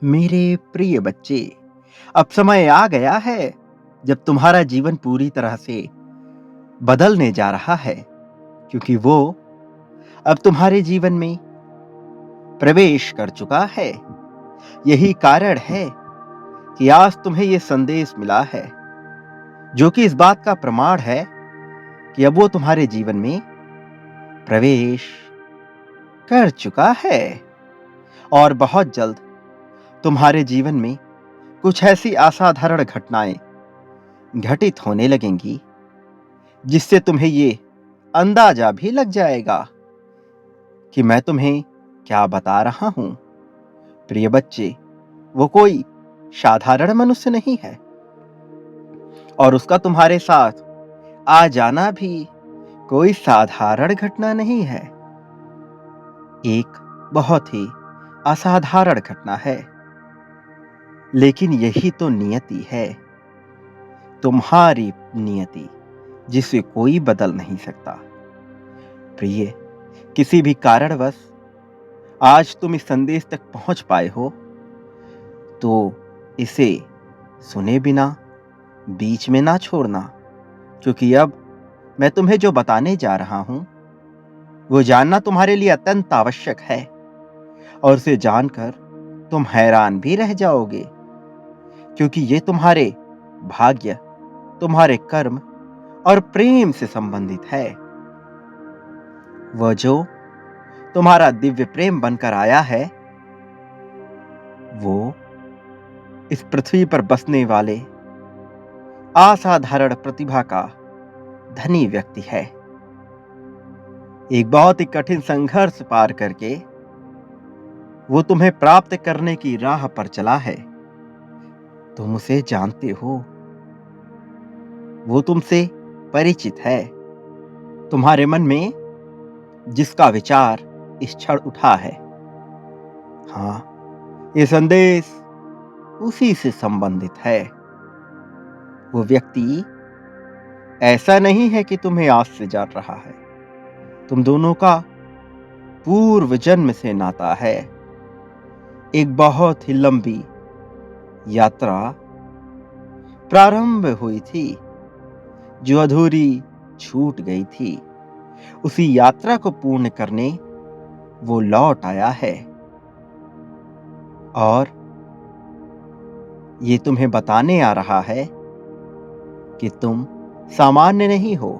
मेरे प्रिय बच्चे, अब समय आ गया है जब तुम्हारा जीवन पूरी तरह से बदलने जा रहा है, क्योंकि वो अब तुम्हारे जीवन में प्रवेश कर चुका है। यही कारण है कि आज तुम्हें ये संदेश मिला है, जो कि इस बात का प्रमाण है कि अब वो तुम्हारे जीवन में प्रवेश कर चुका है और बहुत जल्द तुम्हारे जीवन में कुछ ऐसी असाधारण घटनाएं घटित होने लगेंगी, जिससे तुम्हें ये अंदाजा भी लग जाएगा कि मैं तुम्हें क्या बता रहा हूं। प्रिय बच्चे, वो कोई साधारण मनुष्य नहीं है और उसका तुम्हारे साथ आ जाना भी कोई साधारण घटना नहीं है। एक बहुत ही असाधारण घटना है, लेकिन यही तो नियति है, तुम्हारी नियति, जिसे कोई बदल नहीं सकता। प्रिय, किसी भी कारणवश आज तुम इस संदेश तक पहुंच पाए हो, तो इसे सुने बिना बीच में ना छोड़ना, क्योंकि अब मैं तुम्हें जो बताने जा रहा हूं वो जानना तुम्हारे लिए अत्यंत आवश्यक है और उसे जानकर तुम हैरान भी रह जाओगे, क्योंकि ये तुम्हारे भाग्य, तुम्हारे कर्म और प्रेम से संबंधित है। वह जो तुम्हारा दिव्य प्रेम बनकर आया है, वो इस पृथ्वी पर बसने वाले असाधारण प्रतिभा का धनी व्यक्ति है। एक बहुत ही कठिन संघर्ष पार करके वो तुम्हें प्राप्त करने की राह पर चला है। तुम उसे जानते हो, वो तुमसे परिचित है। तुम्हारे मन में जिसका विचार इस क्षण उठा है, हाँ, ये संदेश उसी से संबंधित है। वो व्यक्ति ऐसा नहीं है कि तुम्हें आज से जान रहा है, तुम दोनों का पूर्व जन्म से नाता है। एक बहुत ही लंबी यात्रा प्रारंभ हुई थी, जो अधूरी छूट गई थी। उसी यात्रा को पूर्ण करने वो लौट आया है और ये तुम्हें बताने आ रहा है कि तुम सामान्य नहीं हो,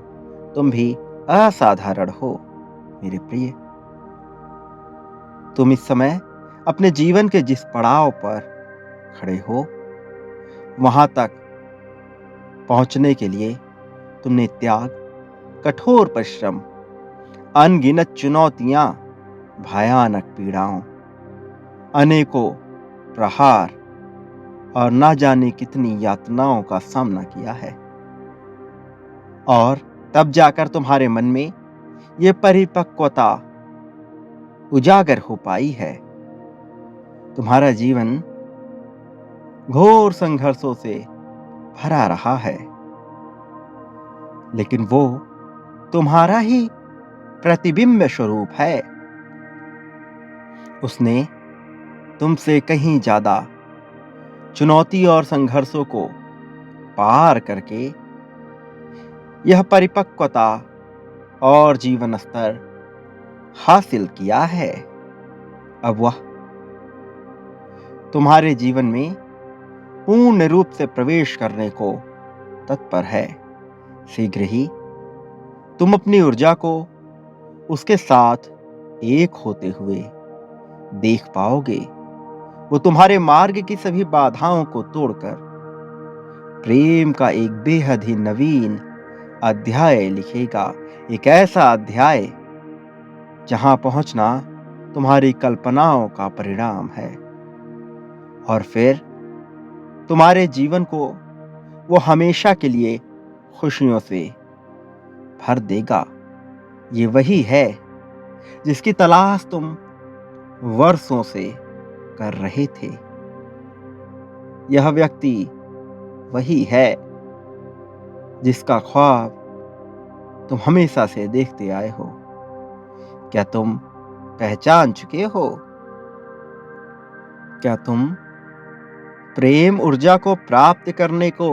तुम भी असाधारण हो। मेरे प्रिय, तुम इस समय अपने जीवन के जिस पड़ाव पर खड़े हो, वहां तक पहुंचने के लिए तुमने त्याग, कठोर परिश्रम, अनगिनत चुनौतियां, भयानक पीड़ाओं, अनेकों प्रहार और ना जाने कितनी यातनाओं का सामना किया है। और तब जाकर तुम्हारे मन में यह परिपक्वता उजागर हो पाई है। तुम्हारा जीवन घोर संघर्षों से भरा रहा है, लेकिन वो तुम्हारा ही प्रतिबिंब स्वरूप है। उसने तुमसे कहीं ज्यादा चुनौती और संघर्षों को पार करके यह परिपक्वता और जीवन स्तर हासिल किया है। अब वह तुम्हारे जीवन में पूर्ण रूप से प्रवेश करने को तत्पर है। शीघ्र ही तुम अपनी ऊर्जा को उसके साथ एक होते हुए देख पाओगे। वो तुम्हारे मार्ग की सभी बाधाओं को तोड़कर प्रेम का एक बेहद ही नवीन अध्याय लिखेगा। एक ऐसा अध्याय जहां पहुंचना तुम्हारी कल्पनाओं का परिणाम है और फिर तुम्हारे जीवन को वो हमेशा के लिए खुशियों से भर देगा। ये वही है जिसकी तलाश तुम वर्षों से कर रहे थे। यह व्यक्ति वही है जिसका ख्वाब तुम हमेशा से देखते आए हो। क्या तुम पहचान चुके हो? क्या तुम प्रेम ऊर्जा को प्राप्त करने को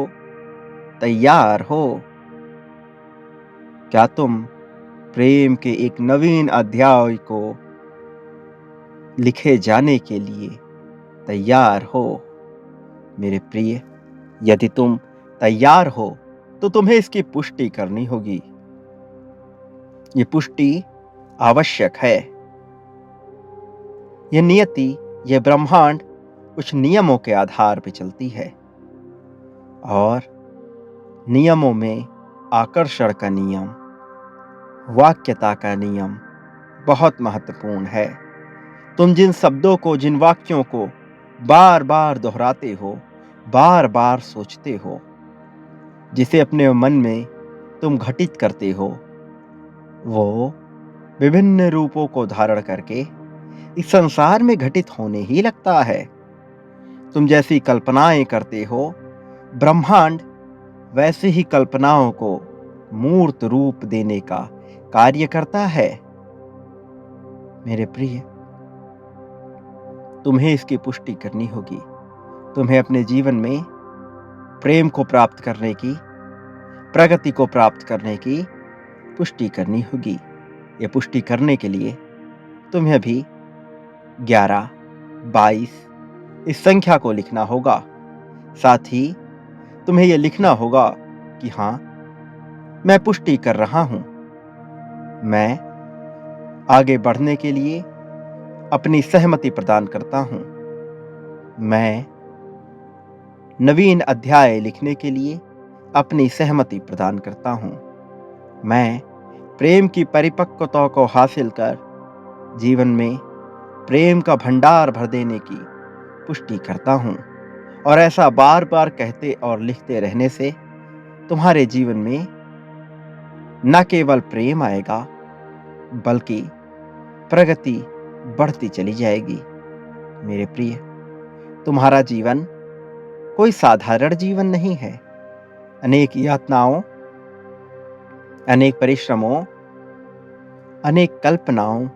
तैयार हो? क्या तुम प्रेम के एक नवीन अध्याय को लिखे जाने के लिए तैयार हो? मेरे प्रिय, यदि तुम तैयार हो तो तुम्हें इसकी पुष्टि करनी होगी। ये पुष्टि आवश्यक है। यह नियति, यह ब्रह्मांड कुछ नियमों के आधार पर चलती है और नियमों में आकर्षण का नियम, वाक्यता का नियम बहुत महत्वपूर्ण है। तुम जिन शब्दों को, जिन वाक्यों को बार बार दोहराते हो, बार बार सोचते हो, जिसे अपने मन में तुम घटित करते हो, वो विभिन्न रूपों को धारण करके इस संसार में घटित होने ही लगता है। तुम जैसी कल्पनाएं करते हो, ब्रह्मांड वैसे ही कल्पनाओं को मूर्त रूप देने का कार्य करता है। मेरे प्रिय, तुम्हें इसकी पुष्टि करनी होगी। तुम्हें अपने जीवन में प्रेम को प्राप्त करने की, प्रगति को प्राप्त करने की पुष्टि करनी होगी। ये पुष्टि करने के लिए तुम्हें अभी 11, 22 इस संख्या को लिखना होगा। साथ ही तुम्हें यह लिखना होगा कि हाँ, मैं पुष्टि कर रहा हूं। मैं आगे बढ़ने के लिए अपनी सहमति प्रदान करता हूं। मैं नवीन अध्याय लिखने के लिए अपनी सहमति प्रदान करता हूं। मैं प्रेम की परिपक्वता को हासिल कर जीवन में प्रेम का भंडार भर देने की पुष्टि करता हूं। और ऐसा बार बार कहते और लिखते रहने से तुम्हारे जीवन में न केवल प्रेम आएगा, बल्कि प्रगति बढ़ती चली जाएगी। मेरे प्रिय, तुम्हारा जीवन कोई साधारण जीवन नहीं है। अनेक यातनाओं, अनेक परिश्रमों, अनेक कल्पनाओं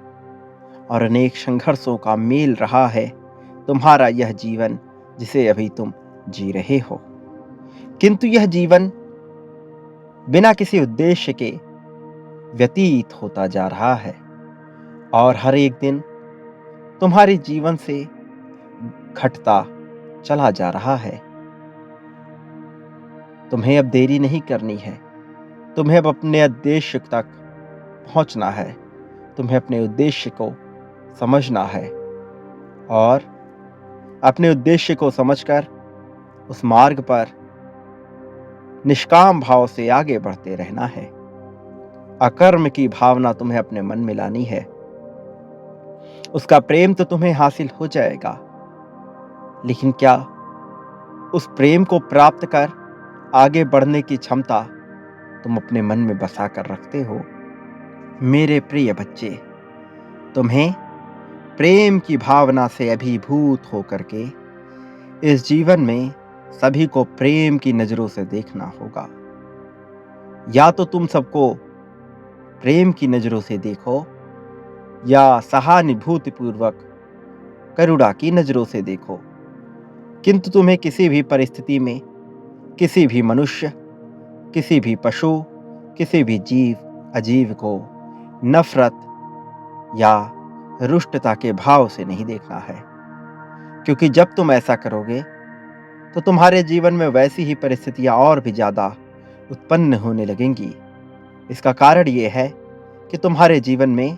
और अनेक संघर्षों का मेल रहा है तुम्हारा यह जीवन, जिसे अभी तुम जी रहे हो। किंतु यह जीवन बिना किसी उद्देश्य के व्यतीत होता जा रहा है और हर एक दिन तुम्हारे जीवन से घटता चला जा रहा है। तुम्हें अब देरी नहीं करनी है। तुम्हें अब अपने उद्देश्य तक पहुंचना है। तुम्हें अपने उद्देश्य को समझना है और अपने उद्देश्य को समझकर उस मार्ग पर निष्काम भाव से आगे बढ़ते रहना है। अकर्म की भावना तुम्हें अपने मन में लानी है। उसका प्रेम तो तुम्हें हासिल हो जाएगा, लेकिन क्या उस प्रेम को प्राप्त कर आगे बढ़ने की क्षमता तुम अपने मन में बसा कर रखते हो? मेरे प्रिय बच्चे, तुम्हें प्रेम की भावना से अभिभूत होकर के इस जीवन में सभी को प्रेम की नजरों से देखना होगा। या तो तुम सबको प्रेम की नजरों से देखो, या सहानुभूतिपूर्वक करुणा की नजरों से देखो। किंतु तुम्हें किसी भी परिस्थिति में किसी भी मनुष्य, किसी भी पशु, किसी भी जीव अजीव को नफरत या रुष्टता के भाव से नहीं देखना है, क्योंकि जब तुम ऐसा करोगे तो तुम्हारे जीवन में वैसी ही परिस्थितियां और भी ज्यादा उत्पन्न होने लगेंगी। इसका कारण यह है कि तुम्हारे जीवन में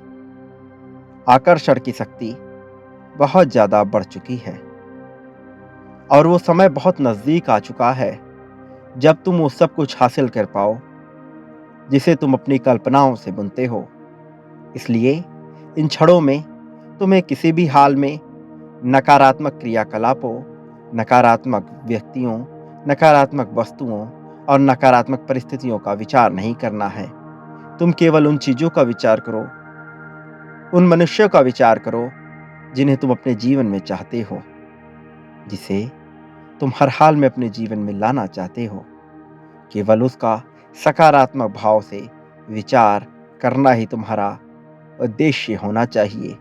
आकर्षण की शक्ति बहुत ज्यादा बढ़ चुकी है और वो समय बहुत नजदीक आ चुका है जब तुम वो सब कुछ हासिल कर पाओ जिसे तुम अपनी कल्पनाओं से बुनते हो। इसलिए इन क्षणों में तुम्हें किसी भी हाल में नकारात्मक क्रियाकलापों, नकारात्मक व्यक्तियों, नकारात्मक वस्तुओं और नकारात्मक परिस्थितियों का विचार नहीं करना है। तुम केवल उन चीजों का विचार करो, उन मनुष्यों का विचार करो जिन्हें तुम अपने जीवन में चाहते हो, जिसे तुम हर हाल में अपने जीवन में लाना चाहते हो। केवल उसका सकारात्मक भाव से विचार करना ही तुम्हारा उद्देश्य होना चाहिए।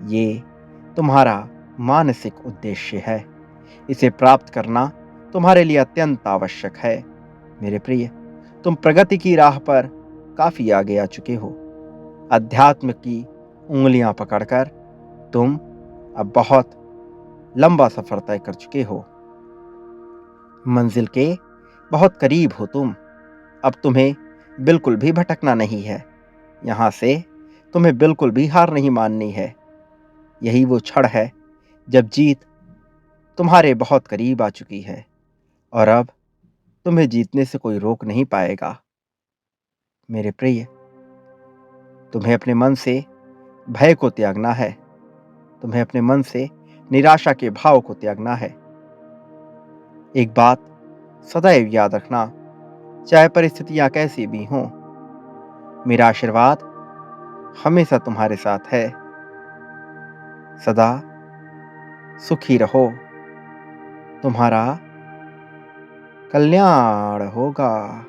ये तुम्हारा मानसिक उद्देश्य है। इसे प्राप्त करना तुम्हारे लिए अत्यंत आवश्यक है। मेरे प्रिय, तुम प्रगति की राह पर काफी आगे आ चुके हो। अध्यात्म की उंगलियां पकड़कर तुम अब बहुत लंबा सफर तय कर चुके हो। मंजिल के बहुत करीब हो तुम। अब तुम्हें बिल्कुल भी भटकना नहीं है। यहां से तुम्हें बिल्कुल भी हार नहीं माननी है। यही वो क्षण है जब जीत तुम्हारे बहुत करीब आ चुकी है और अब तुम्हें जीतने से कोई रोक नहीं पाएगा। मेरे प्रिय, तुम्हें अपने मन से भय को त्यागना है। तुम्हें अपने मन से निराशा के भाव को त्यागना है। एक बात सदैव याद रखना, चाहे परिस्थितियां कैसी भी हों, मेरा आशीर्वाद हमेशा तुम्हारे साथ है। सदा सुखी रहो। तुम्हारा कल्याण होगा।